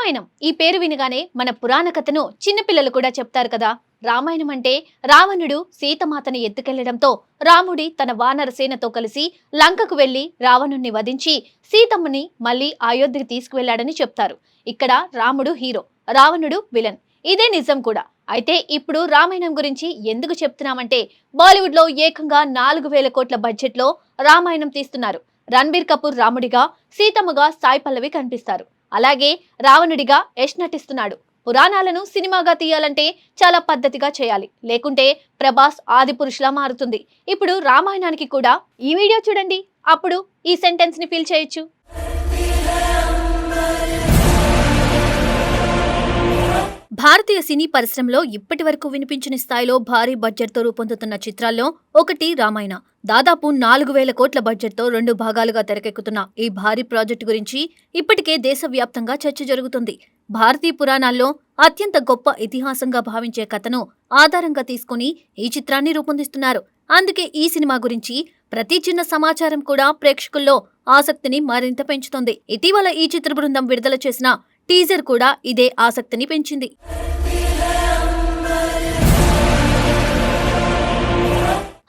రామాయణం ఈ పేరు వినగానే మన పురాణ కథను చిన్నపిల్లలు కూడా చెప్తారు కదా. రామాయణం అంటే రావణుడు సీతమాతని ఎత్తుకెళ్లడంతో రాముడి తన వానర సేనతో కలిసి లంకకు వెళ్లి రావణుణ్ణి వధించి సీతమ్మని మళ్ళీ అయోధ్యకి తీసుకువెళ్లాడని చెప్తారు. ఇక్కడ రాముడు హీరో, రావణుడు విలన్. ఇదే నిజం కూడా. అయితే ఇప్పుడు రామాయణం గురించి ఎందుకు చెప్తున్నామంటే బాలీవుడ్ లో ఏకంగా 4000 కోట్ల బడ్జెట్ లో రామాయణం తీస్తున్నారు. రణబీర్ కపూర్ రాముడిగా, సీతమ్మగా సాయి పల్లవి కనిపిస్తారు. అలాగే రావణుడిగా యష్ నటిస్తున్నాడు. పురాణాలను సినిమాగా తీయాలంటే చాలా పద్ధతిగా చేయాలి, లేకుంటే ప్రభాస్ ఆది పురుషులా మారుతుంది. ఇప్పుడు రామాయణానికి కూడా ఈ వీడియో చూడండి, అప్పుడు ఈ సెంటెన్స్ ని ఫీల్ చేయొచ్చు. భారతీయ సినీ పరిశ్రమలో ఇప్పటి వరకు వినిపించిన స్థాయిలో భారీ బడ్జెట్తో రూపొందుతున్న చిత్రాల్లో ఒకటి రామాయణ. దాదాపు 4000 కోట్ల బడ్జెట్తో 2 భాగాలుగా తెరకెక్కుతున్న ఈ భారీ ప్రాజెక్టు గురించి ఇప్పటికే దేశవ్యాప్తంగా చర్చ జరుగుతుంది. భారతీయ పురాణాల్లో అత్యంత గొప్ప ఇతిహాసంగా భావించే కథను ఆధారంగా తీసుకుని ఈ చిత్రాన్ని రూపొందిస్తున్నారు. అందుకే ఈ సినిమా గురించి ప్రతి చిన్న సమాచారం కూడా ప్రేక్షకుల్లో ఆసక్తిని మరింత పెంచుతోంది. ఇటీవల ఈ చిత్ర బృందం విడుదల చేసిన టీజర్ కూడా ఇదే ఆసక్తిని పెంచింది.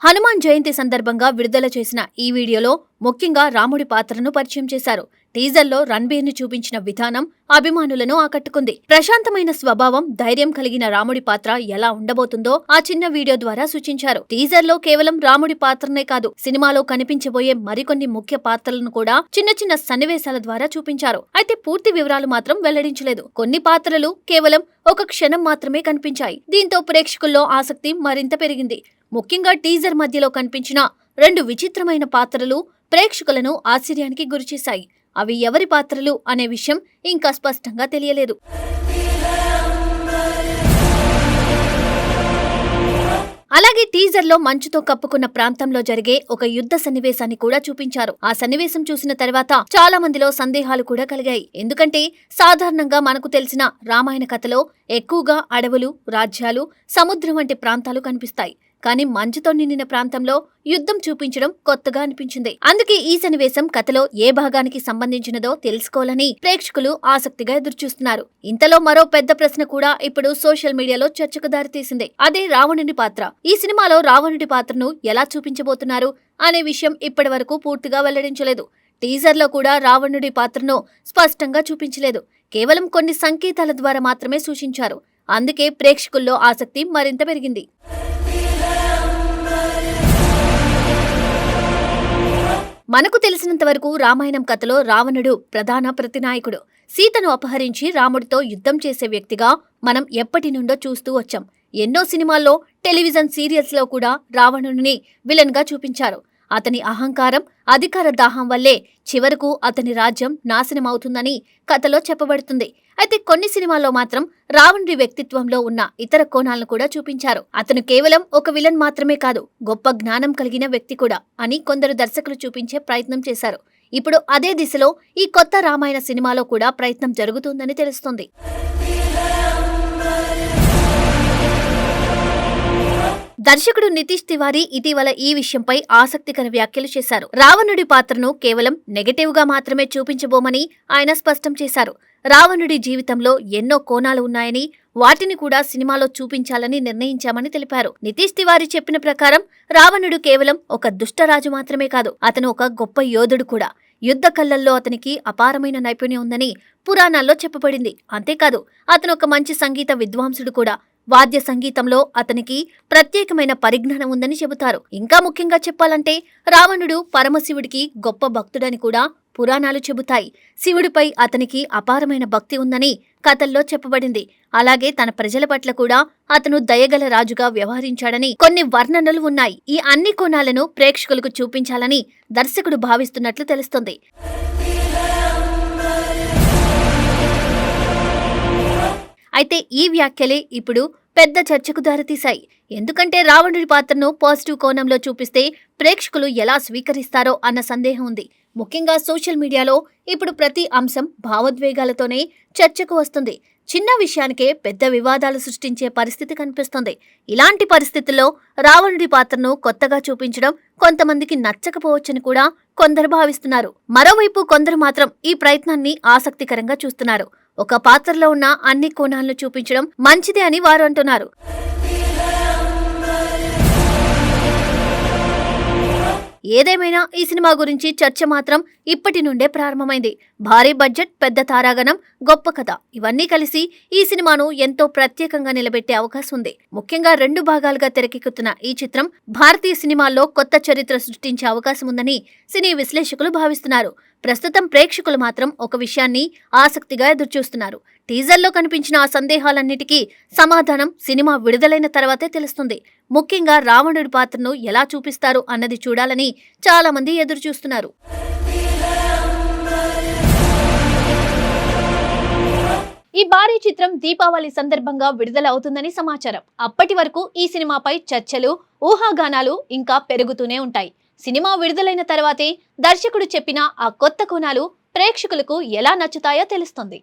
హనుమాన్ జయంతి సందర్భంగా విడుదల చేసిన ఈ వీడియోలో ముఖ్యంగా రాముడి పాత్రను పరిచయం చేశారు. టీజర్లో రణబీర్ ని చూపించిన విధానం అభిమానులను ఆకట్టుకుంది. ప్రశాంతమైన స్వభావం, ధైర్యం కలిగిన రాముడి పాత్ర ఎలా ఉండబోతుందో ఆ చిన్న వీడియో ద్వారా సూచించారు. టీజర్లో కేవలం రాముడి పాత్రనే కాదు, సినిమాలో కనిపించబోయే మరికొన్ని ముఖ్య పాత్రలను కూడా చిన్న చిన్న సన్నివేశాల ద్వారా చూపించారు. అయితే పూర్తి వివరాలు మాత్రం వెల్లడించలేదు. కొన్ని పాత్రలు కేవలం ఒక క్షణం మాత్రమే కనిపించాయి. దీంతో ప్రేక్షకుల్లో ఆసక్తి మరింత పెరిగింది. ముఖ్యంగా టీజర్ మధ్యలో కనిపించిన 2 విచిత్రమైన పాత్రలు ప్రేక్షకులను ఆశ్చర్యానికి గురిచేశాయి. అవి ఎవరి పాత్రలు అనే విషయం ఇంకా స్పష్టంగా తెలియలేదు. అలాగే టీజర్లో మంచుతో కప్పుకున్న ప్రాంతంలో జరిగే ఒక యుద్ధ సన్నివేశాన్ని కూడా చూపించారు. ఆ సన్నివేశం చూసిన తర్వాత చాలా మందిలో సందేహాలు కూడా కలిగాయి. ఎందుకంటే సాధారణంగా మనకు తెలిసిన రామాయణ కథలో ఎక్కువగా అడవులు, రాజ్యాలు, సముద్రం వంటి ప్రాంతాలు కనిపిస్తాయి. కానీ మంచుతో నిండిన ప్రాంతంలో యుద్ధం చూపించడం కొత్తగా అనిపించింది. అందుకే ఈ సన్నివేశం కథలో ఏ భాగానికి సంబంధించినదో తెలుసుకోవాలని ప్రేక్షకులు ఆసక్తిగా ఎదురుచూస్తున్నారు. ఇంతలో మరో పెద్ద ప్రశ్న కూడా ఇప్పుడు సోషల్ మీడియాలో చర్చకు దారితీసింది. అదే రావణుడి పాత్ర. ఈ సినిమాలో రావణుడి పాత్రను ఎలా చూపించబోతున్నారు అనే విషయం ఇప్పటి వరకు పూర్తిగా వెల్లడించలేదు. టీజర్లో కూడా రావణుడి పాత్రను స్పష్టంగా చూపించలేదు. కేవలం కొన్ని సంకేతాల ద్వారా మాత్రమే సూచించారు. అందుకే ప్రేక్షకుల్లో ఆసక్తి మరింత పెరిగింది. మనకు తెలిసినంత వరకు రామాయణం కథలో రావణుడు ప్రధాన ప్రతినాయకుడు. సీతను అపహరించి రాముడితో యుద్ధం చేసే వ్యక్తిగా మనం ఎప్పటి నుండో చూస్తూ వచ్చాం. ఎన్నో సినిమాల్లో, టెలివిజన్ సీరియల్స్ లో కూడా రావణుడిని విలన్ గా చూపించారు. అతని అహంకారం, అధికార దాహం వల్లే చివరకు అతని రాజ్యం నాశనమవుతుందని కథలో చెప్పబడుతుంది. అయితే కొన్ని సినిమాల్లో మాత్రం రావణుడి వ్యక్తిత్వంలో ఉన్న ఇతర కోణాలను కూడా చూపించారు. అతను కేవలం ఒక విలన్ మాత్రమే కాదు, గొప్ప జ్ఞానం కలిగిన వ్యక్తి కూడా అని కొందరు దర్శకులు చూపించే ప్రయత్నం చేశారు. ఇప్పుడు అదే దిశలో ఈ కొత్త రామాయణ సినిమాలో కూడా ప్రయత్నం జరుగుతుందని తెలుస్తోంది. దర్శకుడు నితీష్ తివారీ ఇటీవల ఈ విషయంపై ఆసక్తికర వ్యాఖ్యలు చేశారు. రావణుడి పాత్రను కేవలం నెగటివ్ గా మాత్రమే చూపించబోమని ఆయన స్పష్టం చేశారు. రావణుడి జీవితంలో ఎన్నో కోణాలు ఉన్నాయని, వాటిని కూడా సినిమాలో చూపించాలని నిర్ణయించామని తెలిపారు. నితీష్ తివారీ చెప్పిన ప్రకారం రావణుడు కేవలం ఒక దుష్టరాజు మాత్రమే కాదు, అతను ఒక గొప్ప యోధుడు కూడా. యుద్ధ కళ్ళల్లో అతనికి అపారమైన నైపుణ్యం ఉందని పురాణాల్లో చెప్పబడింది. అంతేకాదు, అతను ఒక మంచి సంగీత విద్వాంసుడు కూడా. వాద్య సంగీతంలో అతనికి ప్రత్యేకమైన పరిజ్ఞానం ఉందని చెబుతారు. ఇంకా ముఖ్యంగా చెప్పాలంటే రావణుడు పరమశివుడికి గొప్ప భక్తుడని కూడా పురాణాలు చెబుతాయి. శివుడిపై అతనికి అపారమైన భక్తి ఉందని కథల్లో చెప్పబడింది. అలాగే తన ప్రజల పట్ల కూడా అతను దయగల రాజుగా వ్యవహరించాడని కొన్ని వర్ణనలు ఉన్నాయి. ఈ అన్ని కోణాలను ప్రేక్షకులకు చూపించాలని దర్శకుడు భావిస్తున్నట్లు తెలుస్తోంది. అయితే ఈ వ్యాఖ్యలే ఇప్పుడు పెద్ద చర్చకు దారితీశాయి. ఎందుకంటే రావణుడి పాత్రను పాజిటివ్ కోణంలో చూపిస్తే ప్రేక్షకులు ఎలా స్వీకరిస్తారో అన్న సందేహం ఉంది. ముఖ్యంగా సోషల్ మీడియాలో ఇప్పుడు ప్రతి అంశం భావోద్వేగాలతోనే చర్చకు వస్తుంది. చిన్న విషయానికే పెద్ద వివాదాలు సృష్టించే పరిస్థితి కనిపిస్తుంది. ఇలాంటి పరిస్థితుల్లో రావణుడి పాత్రను కొత్తగా చూపించడం కొంతమందికి నచ్చకపోవచ్చని కూడా కొందరు భావిస్తున్నారు. మరోవైపు కొందరు మాత్రం ఈ ప్రయత్నాన్ని ఆసక్తికరంగా చూస్తున్నారు. ఒక పాత్రలో ఉన్న అన్ని కోణాలను చూపించడం మంచిదే అని వారు అంటున్నారు. ఏదేమైనా ఈ సినిమా గురించి చర్చ మాత్రం ఇప్పటి నుండే ప్రారంభమైంది. భారీ బడ్జెట్, పెద్ద తారాగణం, గొప్ప కథ ఇవన్నీ కలిసి ఈ సినిమాను ఎంతో ప్రత్యేకంగా నిలబెట్టే అవకాశం ఉంది. ముఖ్యంగా 2 భాగాలుగా తెరకెక్కుతున్న ఈ చిత్రం భారతీయ సినిమాల్లో కొత్త చరిత్ర సృష్టించే అవకాశం ఉందని సినీ విశ్లేషకులు భావిస్తున్నారు. ప్రస్తుతం ప్రేక్షకులు మాత్రం ఒక విషయాన్ని ఆసక్తిగా ఎదురుచూస్తున్నారు. టీజర్లో కనిపించిన ఆ సందేహాలన్నిటికీ సమాధానం సినిమా విడుదలైన తర్వాతే తెలుస్తుంది. ముఖ్యంగా రావణుడి పాత్రను ఎలా చూపిస్తారు అన్నది చూడాలని చాలా మంది ఎదురుచూస్తున్నారు. ఈ భారీ చిత్రం దీపావళి సందర్భంగా విడుదల అవుతుందని సమాచారం. అప్పటి వరకు ఈ సినిమాపై చర్చలు, ఊహాగానాలు ఇంకా పెరుగుతూనే ఉంటాయి. సినిమా విడుదలైన తర్వాతే దర్శకుడు చెప్పిన ఆ కొత్త కోణాలు ప్రేక్షకులకు ఎలా నచ్చుతాయో తెలుస్తుంది.